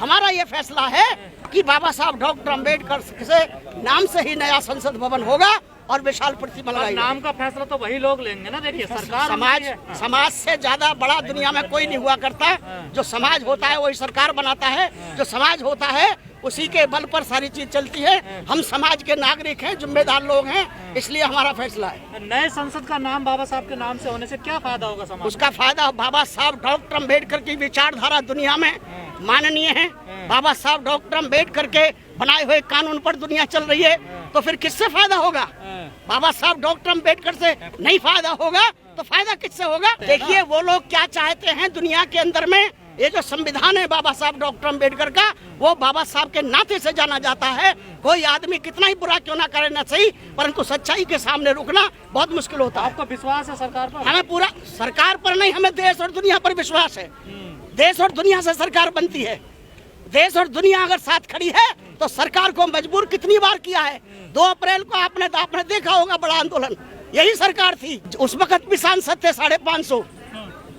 हमारा ये फैसला है कि बाबा साहब डॉक्टर अम्बेडकर से नाम से ही नया संसद भवन होगा और विशाल प्रतिमा लगाई। नाम का फैसला तो वही लोग लेंगे ना। देखिए सरकार समाज से ज्यादा बड़ा दुनिया में कोई नहीं हुआ करता। जो समाज होता है वही सरकार बनाता है। जो समाज होता है उसी के बल पर सारी चीज चलती है। हम समाज के नागरिक हैं, जिम्मेदार लोग हैं, इसलिए हमारा फैसला है। नए संसद का नाम बाबा साहब के नाम से होने से क्या फायदा होगा समाज? उसका फायदा बाबा साहब डॉक्टर अम्बेडकर की विचारधारा दुनिया में माननीय है। बाबा साहब डॉक्टर अम्बेडकर के बनाए हुए कानून पर दुनिया चल रही है, तो फिर किससे फायदा होगा? बाबा साहब डॉक्टर अम्बेडकर से नहीं फायदा होगा तो फायदा किससे होगा? देखिए वो लोग क्या चाहते हैं दुनिया के अंदर में। ये जो संविधान है बाबा साहब डॉक्टर अम्बेडकर का, वो बाबा साहब के नाते से जाना जाता है। कोई आदमी कितना ही बुरा क्यों ना करे ना सही, परंतु सच्चाई के सामने रुकना बहुत मुश्किल होता है। आपको विश्वास है सरकार पर? हमें पूरा सरकार पर नहीं, हमें देश और दुनिया पर विश्वास है। देश और दुनिया से सरकार बनती है। देश और दुनिया अगर साथ खड़ी है तो सरकार को मजबूर कितनी बार किया है। 2 अप्रैल को आपने देखा होगा बड़ा आंदोलन, यही सरकार थी। उस वक्त भी सांसद थे 550,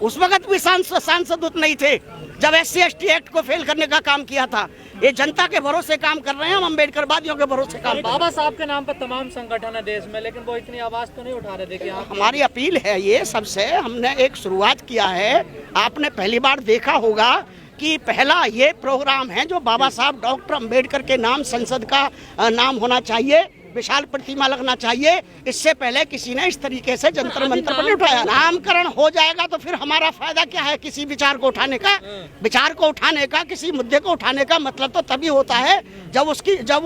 उस वक्त भी सांसद नहीं थे जब SC/ST एक्ट को फेल करने का काम किया था। ये जनता के भरोसे काम कर रहे हैं, हम अम्बेडकर वादियों के भरोसे काम। बाबा साहब के नाम पर तमाम संगठन है देश में, लेकिन वो इतनी आवाज तो नहीं उठा रहे। देखिए हमारी अपील है ये सबसे, हमने एक शुरुआत किया है। आपने पहली बार देखा होगा कि पहला ये प्रोग्राम है जो बाबा साहब डॉक्टर अम्बेडकर के नाम संसद का नाम होना चाहिए, विशाल प्रतिमा लगना चाहिए। इससे पहले किसी ने इस तरीके से जंतर मंतर पर नहीं उठाया। नामकरण हो जाएगा तो फिर हमारा फायदा क्या है किसी विचार को उठाने का? विचार को उठाने का, किसी मुद्दे को उठाने का मतलब तो तभी होता है जब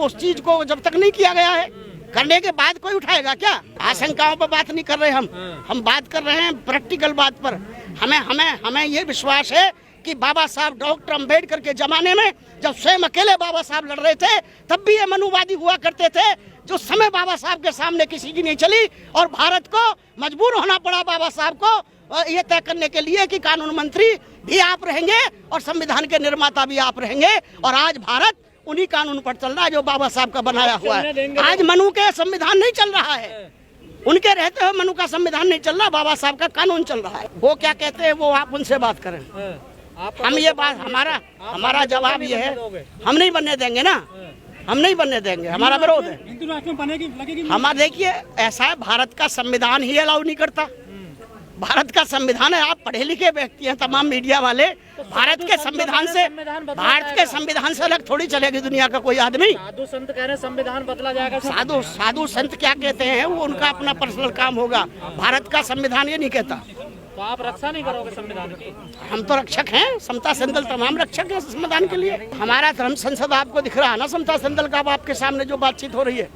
उस चीज को जब तक नहीं किया गया है, करने के बाद कोई उठाएगा क्या? आशंकाओं पर बात नहीं कर रहे हम बात कर रहे हैं प्रैक्टिकल बात पर। हमें ये विश्वास है कि बाबा साहब डॉक्टर अम्बेडकर के जमाने में जब स्वयं अकेले बाबा साहब लड़ रहे थे तब भी ये मनुवादी हुआ करते थे। जो समय बाबा साहब के सामने किसी की नहीं चली और भारत को मजबूर होना पड़ा बाबा साहब को ये तय करने के लिए कि कानून मंत्री भी आप रहेंगे और संविधान के निर्माता भी आप रहेंगे। और आज भारत उन्हीं कानून पर चल रहा है जो बाबा साहब का बनाया हुआ है। आज मनु के संविधान नहीं चल रहा है, उनके रहते हुए मनु का संविधान नहीं चल रहा, बाबा साहब का कानून चल रहा है। वो क्या कहते हैं वो आप उनसे बात करें। हम ये बात हमारा जवाब ये है, हम नहीं बनने देंगे ना, हम नहीं बनने देंगे, हमारा विरोध है। हिंदू राष्ट्र में बनेगी हमारा देखिए ऐसा है, भारत का संविधान ही अलाउ नहीं करता। भारत का संविधान है, आप पढ़े लिखे व्यक्ति हैं तमाम मीडिया वाले, भारत के संविधान से अलग थोड़ी चलेगी दुनिया का कोई आदमी। साधु संत कह रहे हैं संविधान बदला जाएगा। साधु संत क्या कहते हैं वो उनका अपना पर्सनल काम होगा, भारत का संविधान ये नहीं कहता। तो आप रक्षा नहीं करोगे संविधान की? हम तो रक्षक हैं, समता सेंदल तमाम रक्षक हैं संविधान के लिए। हमारा धर्म संसद आपको दिख रहा है ना, समता सेंदल का आपके सामने जो बातचीत हो रही है,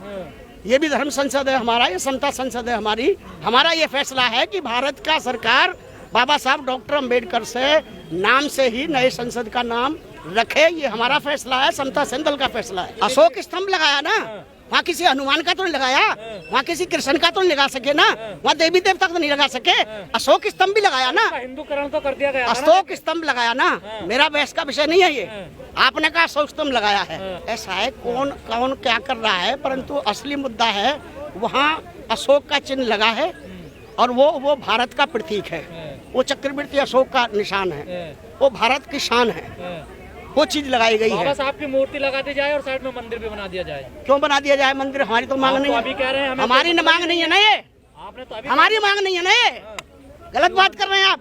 ये भी धर्म संसद है हमारा, ये समता संसद है हमारी। हमारा ये फैसला है कि भारत का सरकार बाबा साहब डॉक्टर अम्बेडकर से नाम से ही नए संसद का नाम रखे, ये हमारा फैसला है, समता सेंदल का फैसला है। अशोक स्तंभ लगाया ना, वहाँ किसी हनुमान का तो नहीं लगाया, वहाँ किसी कृष्ण का तो नहीं लगा सके ना, वहाँ देवी देवता तो नहीं लगा सके। अशोक स्तंभ भी लगाया ना, हिंदूकरण तो कर दिया गया। अशोक स्तंभ लगाया ना, मेरा बहस का विषय नहीं है ये। आपने कहा अशोक स्तंभ लगाया है, ऐसा है कौन क्या कर रहा है, परंतु असली मुद्दा है वहाँ अशोक का चिन्ह लगा है और वो भारत का प्रतीक है, वो चक्रवर्ती अशोक का निशान है, वो भारत की शान है, वो चीज लगाई गई है। बाबा साहब की मूर्ति लगा दी जाए और साइड में मंदिर भी बना दिया जाए। क्यों बना दिया जाए मंदिर? हमारी तो मांग नहीं है। अभी कह रहे हैं हमारी मांग नहीं है ना, ये आपने तो हमारी मांग नहीं है ना, ये गलत बात कर रहे हैं आप।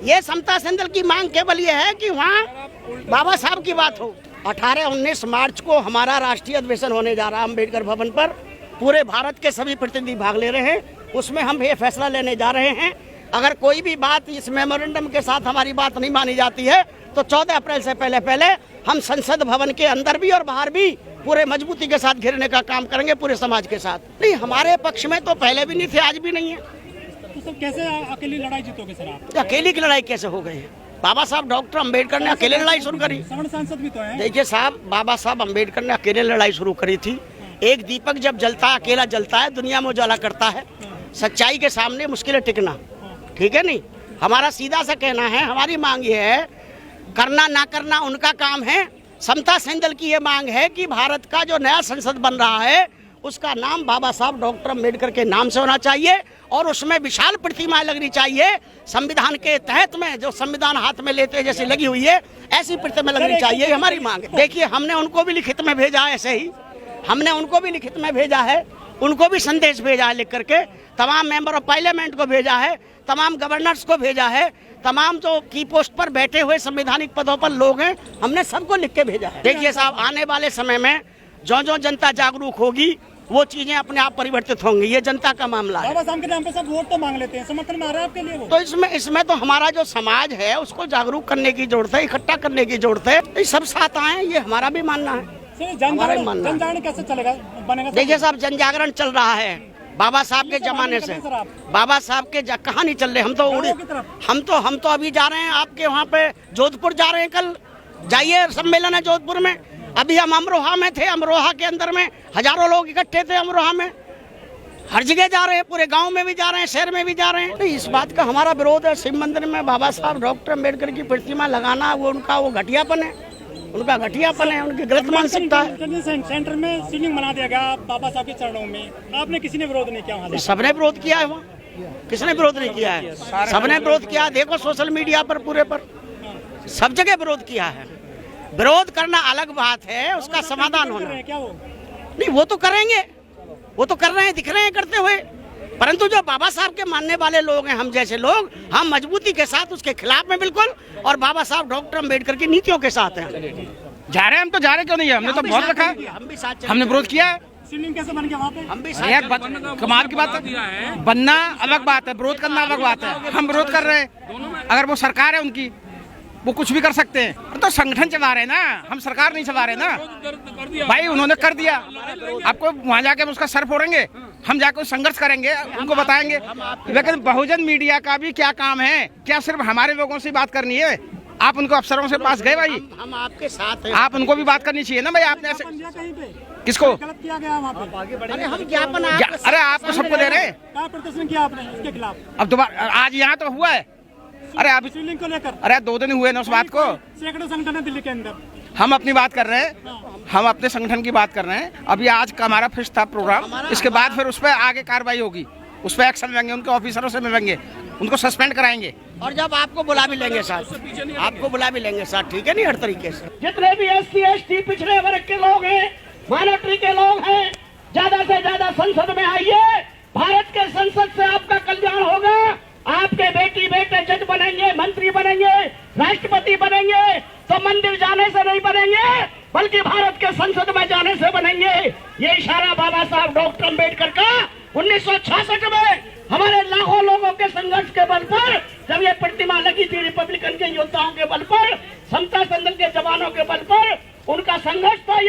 ये समता सेंदल की मांग केवल ये है कि वहाँ बाबा साहब की बात हो। 18-19 मार्च को हमारा राष्ट्रीय अधिवेशन होने जा रहा है अम्बेडकर भवन पर, पूरे भारत के सभी प्रतिनिधि भाग ले रहे हैं। उसमें हम ये फैसला लेने जा रहे हैं, अगर कोई भी बात इस मेमोरेंडम के साथ हमारी बात नहीं मानी जाती है तो 14 अप्रैल से पहले हम संसद भवन के अंदर भी और बाहर भी पूरे मजबूती के साथ घेरने का काम करेंगे पूरे समाज के साथ। नहीं, हमारे पक्ष में तो पहले भी नहीं थे, आज भी नहीं है। तो सब कैसे अकेली लड़ाई जीतोगे सर आप? अकेली की लड़ाई कैसे हो गई है? बाबा साहब डॉक्टर अम्बेडकर ने अकेले लड़ाई शुरू करी। सवर्ण सांसद भी तो है। देखिए साहब, बाबा साहब अम्बेडकर ने अकेले लड़ाई शुरू करी थी। एक दीपक जब जलता है, अकेला जलता है, दुनिया में उजाला करता है। सच्चाई के सामने मुश्किल है टिकना, ठीक है नहीं? हमारा सीधा सा कहना है, हमारी मांग ये है, करना ना करना उनका काम है। समता सेंदल की ये मांग है कि भारत का जो नया संसद बन रहा है उसका नाम बाबा साहब डॉक्टर अम्बेडकर के नाम से होना चाहिए और उसमें विशाल प्रतिमाएं लगनी चाहिए। संविधान के तहत में जो संविधान हाथ में लेते जैसे लगी हुई है ऐसी प्रतिमा लगनी चाहिए, हमारी मांग है। देखिए हमने उनको भी लिखित में भेजा है, ऐसे ही हमने उनको भी लिखित में भेजा है, उनको भी संदेश भेजा है लिख करके, तमाम मेंबर ऑफ पार्लियामेंट को भेजा है, तमाम गवर्नर्स को भेजा है, तमाम जो की पोस्ट पर बैठे हुए संवैधानिक पदों पर लोग हैं हमने सबको लिख के भेजा है। देखिए साहब आने वाले समय में जो जनता जागरूक होगी वो चीजें अपने आप परिवर्तित होंगी, ये जनता का मामला है। बाबा साहब के नाम पे सब वोट तो मांग लेते हैं, समर्थन में आ रहा है आपके लिए वो? तो इसमें तो हमारा जो समाज है उसको जागरूक करने की जरूरत है, इकट्ठा करने की जरूरत है। ये सब साथ आए, ये हमारा भी मानना है। जन कैसे चलेगा बनेगा? देखिए साहब जन जागरण चल रहा है बाबा साहब के जमाने से। बाबा साहब के कहाँ नहीं चल रहे, हम तो अभी जा रहे हैं आपके वहाँ पे जोधपुर जा रहे हैं, कल जाइए सम्मेलन है जोधपुर में। अभी हम अमरोहा में थे, अमरोहा के अंदर में हजारों लोग इकट्ठे थे अमरोहा में। हर जगह जा रहे हैं, पूरे गांव में भी जा रहे हैं, शहर में भी जा रहे हैं। तो इस बात का हमारा विरोध है। शिव मंदिर में बाबा साहब डॉक्टर अम्बेडकर की प्रतिमा लगाना वो उनका वो घटियापन है, उनका घटियापन है, उनकी गलत मानसिकता है। सेंटर में शिवलिंग बना दिया गया बाबा साहब के चरणों में, आपने किसी ने विरोध नहीं किया? सबने विरोध किया है, वहाँ किसने विरोध नहीं किया है? सबने विरोध किया। देखो सोशल मीडिया पर पूरे पर सब जगह विरोध किया है। विरोध करना अलग बात है, उसका समाधान होना क्या वो नहीं, वो तो करेंगे, वो तो कर रहे हैं, दिख रहे हैं करते हुए। परंतु जो बाबा साहब के मानने वाले लोग हैं, हम जैसे लोग, हम मजबूती के साथ उसके खिलाफ में बिल्कुल, और बाबा साहब डॉक्टर अम्बेडकर की नीतियों के साथ हैं। जा रहे हैं हम तो, जा रहे क्यों नहीं है? हमने तो बहुत रखा, हम भी साथ, हमने विरोध किया है। शिवलिंग कैसे बन गया वहाँ पे? हम भी कमाल की बात है, बनना अलग बात है, विरोध करना अलग बात है। हम विरोध कर रहे हैं, अगर वो सरकार है उनकी, वो कुछ भी कर सकते हैं। तो संगठन चला रहे हैं ना, हम सरकार नहीं चला रहे ना भाई। उन्होंने कर दिया, आपको वहाँ जाके हम उसका सर फोड़ेंगे, हम जाकर संघर्ष करेंगे, उनको बताएंगे। लेकिन बहुजन मीडिया का भी क्या काम है? क्या सिर्फ हमारे लोगों से बात करनी है? आप उनको अफसरों से पास गए भाई, हम आपके साथ हैं, आप उनको भी बात करनी चाहिए ना भाई। आपने ऐसे किसको गलत किया गया वहाँ पे? अरे हम ज्ञापन अरे आपको सबको दे रहे हैं। क्या प्रदर्शन किया आपने इसके खिलाफ? अब दोबारा आज यहाँ तो हुआ है। अरे अभी शिवलिंग को लेकर अरे 2 दिन हुए ना उस बात को। सैकड़ों संगठन है दिल्ली के अंदर। हम अपनी बात कर रहे हैं, हम अपने संगठन की बात कर रहे हैं। अभी आज का हमारा फिक्स था प्रोग्राम, इसके बाद फिर उस पर आगे कार्रवाई होगी, उस पर एक्शन लेंगे, उनके ऑफिसरों से मिलेंगे, उनको सस्पेंड कराएंगे। और जब आपको बुला भी लेंगे साथ, आपको बुला भी लेंगे साथ, ठीक है नहीं, हर तरीके से। जितने भी SC ST पिछड़े वर्ग के लोग हैं, माइनॉरिटी के लोग हैं, ज्यादा से ज्यादा संसद में आइए। भारत के संसद से आपका कल्याण होगा। आपके बेटी बेटे जज बनेंगे, मंत्री बनेंगे, राष्ट्रपति बनेंगे, तो मंदिर जाने से नहीं बनेंगे, बल्कि भारत के संसद में जाने से बनेंगे। ये इशारा बाबा साहब डॉक्टर अम्बेडकर का 1966 में हमारे लाखों लोगों के संघर्ष के बल पर, जब ये प्रतिमा लगी थी रिपब्लिकन के योद्धाओं के बल पर, समता संदल के जवानों के बल पर, उनका संघर्ष था।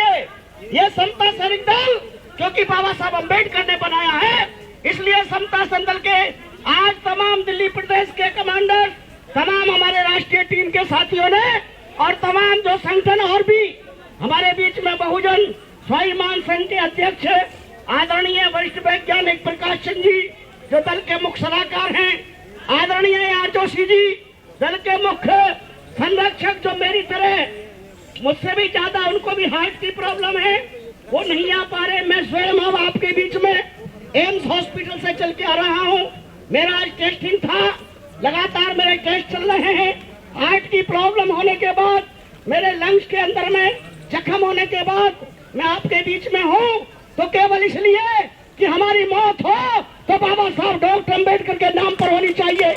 ये समता सैनिक दल क्योंकि बाबा साहब अम्बेडकर ने बनाया है, इसलिए समता संदल के आज तमाम दिल्ली प्रदेश के कमांडर, तमाम हमारे राष्ट्रीय टीम के साथियों ने, और तमाम जो संगठन और भी हमारे बीच में बहुजन स्वाभिमान संघ के अध्यक्ष आदरणीय वरिष्ठ वैज्ञानिक प्रकाश चंद जी, जो दल के मुख्य सलाहकार हैं, आदरणीय आर जोशी जी, दल के मुख्य संरक्षक, जो मेरी तरह मुझसे भी ज्यादा उनको भी हार्ट की प्रॉब्लम है, वो नहीं आ पा रहे। मैं स्वयं अब आपके बीच में एम्स हॉस्पिटल से चल के आ रहा हूँ। मेरा आज टेस्टिंग था, लगातार मेरे टेस्ट चल रहे हैं। हार्ट की प्रॉब्लम होने के बाद, मेरे लंग्स के अंदर में जख्म होने के बाद मैं आपके बीच में हूँ, तो केवल इसलिए कि हमारी मौत हो तो बाबा साहब डॉक्टर अम्बेडकर के नाम पर होनी चाहिए।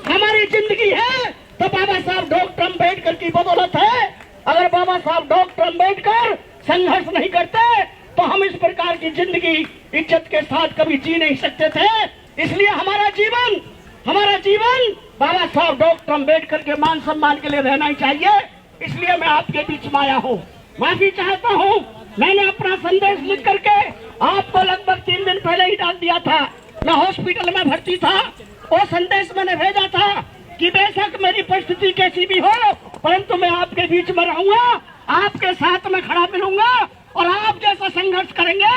हमारी जिंदगी है तो बाबा साहब डॉक्टर अम्बेडकर की बदौलत है। अगर बाबा साहब डॉक्टर अम्बेडकर संघर्ष नहीं करते तो हम इस प्रकार की जिंदगी इज्जत के साथ कभी जी नहीं सकते थे। इसलिए हमारा जीवन बाबा साहब डॉक्टर अम्बेडकर के मान सम्मान के लिए रहना ही चाहिए। इसलिए मैं आपके बीच में आया हूँ, माफी चाहता हूँ। मैंने अपना संदेश लिख करके आपको लगभग 3 दिन पहले ही डाल दिया था। मैं हॉस्पिटल में भर्ती था, वो संदेश मैंने भेजा था कि बेशक मेरी परिस्थिति कैसी भी हो, परंतु मैं आपके बीच में रहूंगा, आपके साथ में खड़ा मिलूंगा और आप जैसा संघर्ष करेंगे,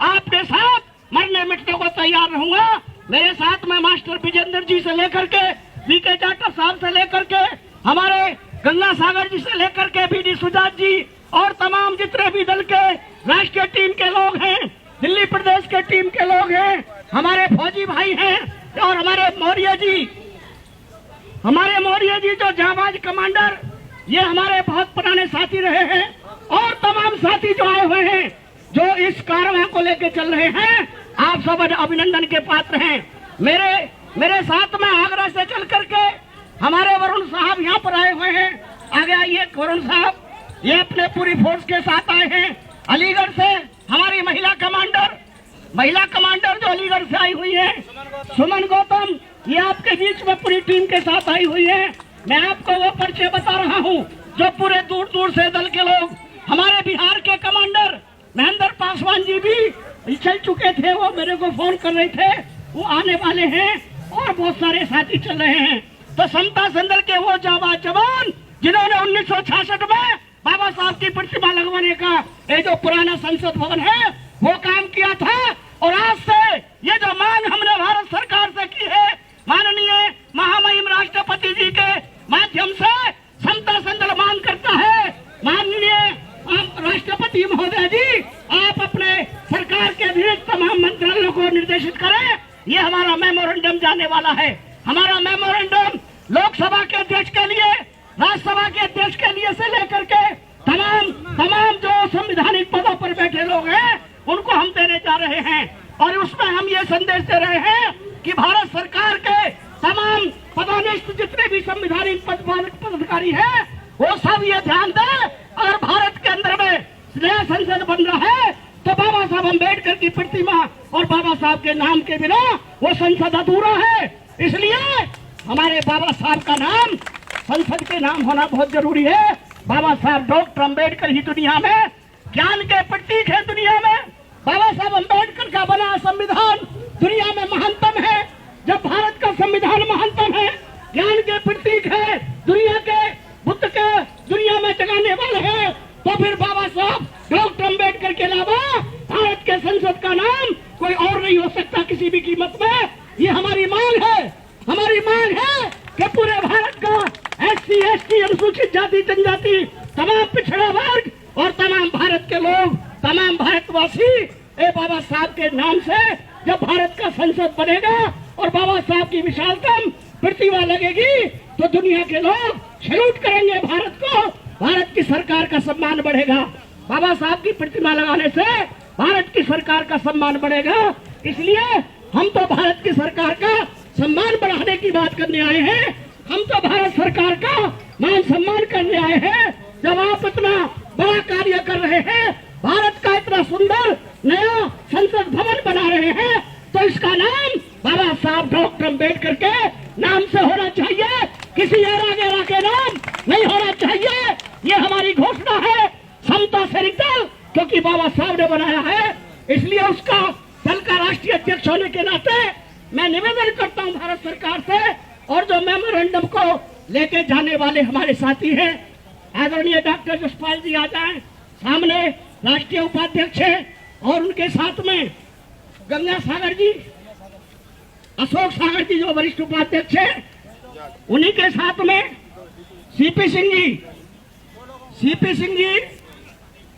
आपके साथ मरने मिटने को तैयार रहूंगा। मेरे साथ में मास्टर विजेंद्र जी से लेकर के VK जाटव साहब से लेकर के हमारे गंगा सागर जी से लेकर के BD सुजात जी और तमाम जितने भी दल के राष्ट्रीय टीम के लोग हैं, दिल्ली प्रदेश के टीम के लोग हैं, हमारे फौजी भाई हैं और हमारे मौर्य जी जो जाबाज कमांडर, ये हमारे बहुत पुराने साथी रहे हैं और तमाम साथी जो आए हुए हैं, जो इस कार्रवाई को लेकर चल रहे हैं, आप सब अभिनंदन के पात्र हैं। मेरे साथ में आगरा से चल करके हमारे वरुण साहब यहाँ पर आए हुए हैं। आगे आइए वरुण साहब, ये अपने पूरी फोर्स के साथ आए हैं। अलीगढ़ से हमारी महिला कमांडर जो अलीगढ़ से आई हुई है, सुमन गौतम, ये आपके बीच में पूरी टीम के साथ आई हुई है। मैं आपको वो परिचय बता रहा हूँ जो पूरे दूर दूर से दल के लोग, हमारे बिहार के कमांडर महेंद्र पासवान जी भी चल चुके थे, वो मेरे को फोन कर रहे थे, वो आने वाले हैं और बहुत सारे साथी चल रहे हैं। तो समता संदल के वो जाबाज जवान जिन्होंने 1966 में बाबा साहब की प्रतिमा लगवाने का ये जो पुराना संसद भवन है वो काम किया था, और आज से ये जो मांग हमने भारत सरकार से की है, माननीय महामहिम राष्ट्रपति जी के माध्यम से समता संदल मांग करता है, माननीय राष्ट्रपति महोदय जी, आप अपने सरकार के विरुद्ध तमाम मंत्रालयों को निर्देशित करें। ये हमारा मेमोरेंडम जाने वाला है। हमारा मेमोरेंडम लोकसभा के अध्यक्ष के लिए, राज्यसभा के अध्यक्ष के लिए से लेकर के तमाम जो संवैधानिक पदों पर बैठे लोग हैं उनको हम देने जा रहे हैं। और उसमें हम ये संदेश दे रहे हैं कि भारत सरकार के तमाम पदोन्नत जितने भी संवैधानिक पदाधिकारी हैं वो सब ये ध्यान दें, अगर भारत के अंदर में नया संसद बन रहा है तो बाबा साहब अम्बेडकर की प्रतिमा और बाबा साहब के नाम के बिना वो संसद अधूरा है। इसलिए हमारे बाबा साहब का नाम संसद के नाम होना बहुत जरूरी है। बाबा साहब डॉक्टर अम्बेडकर ही दुनिया में ज्ञान के प्रतीक है। दुनिया में बाबा साहब अम्बेडकर का बना संविधान दुनिया में महानतम है। जब भारत का संविधान महानतम है, ज्ञान के प्रतीक है, दुनिया के बुद्ध के दुनिया में जगाने वाले हैं, तो फिर बाबा साहब डॉक्टर अम्बेडकर के अलावा भारत के संसद का नाम कोई और नहीं हो सकता किसी भी कीमत में। ये हमारी मांग है। हमारी मांग है कि पूरे भारत का SC ST अनुसूचित जाति जनजाति, तमाम पिछड़ा वर्ग और तमाम भारत के लोग, तमाम भारतवासी ए बाबा साहब के नाम से जब भारत का संसद बनेगा और बाबा साहब की विशालतम प्रतिमा लगेगी तो दुनिया के लोग सैल्यूट करेंगे भारत को। भारत की सरकार का सम्मान बढ़ेगा। बाबा साहब की प्रतिमा लगाने से भारत की सरकार का सम्मान बढ़ेगा। इसलिए हम तो भारत की सरकार का सम्मान बढ़ाने की बात करने आए हैं। हम तो भारत सरकार का मान सम्मान करने आए हैं। जब आप इतना बड़ा कार्य कर रहे हैं, भारत का इतना सुंदर नया संसद भवन बना रहे हैं, तो इसका नाम बाबा साहब डॉक्टर अम्बेडकर के नाम से होना चाहिए, किसी और के नाम नहीं होना चाहिए। ये हमारी घोषणा है समता सैनिक दल, क्योंकि बाबा साहब ने बनाया है, इसलिए उसका दल का राष्ट्रीय अध्यक्ष होने के नाते मैं निवेदन करता हूं भारत सरकार से। और जो मेमोरेंडम को लेके जाने वाले हमारे साथी हैं, आदरणीय डॉक्टर जसपाल जी आ जाएं सामने, राष्ट्रीय उपाध्यक्ष है, और उनके साथ में गंगा सागर जी, अशोक सागर जी जो वरिष्ठ उपाध्यक्ष है, उन्हीं के साथ में सीपी सिंह जी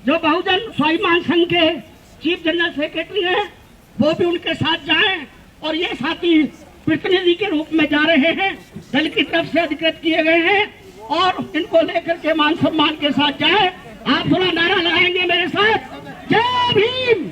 जो बहुजन स्वाभिमान संघ के चीफ जनरल सेक्रेटरी हैं, वो भी उनके साथ जाएं। और ये साथी प्रतिनिधि के रूप में जा रहे हैं, दल की तरफ से अधिकृत किए गए हैं, और इनको लेकर के मान सम्मान के साथ जाएं। आप थोड़ा नारा लगाएंगे मेरे साथ, जय भीम।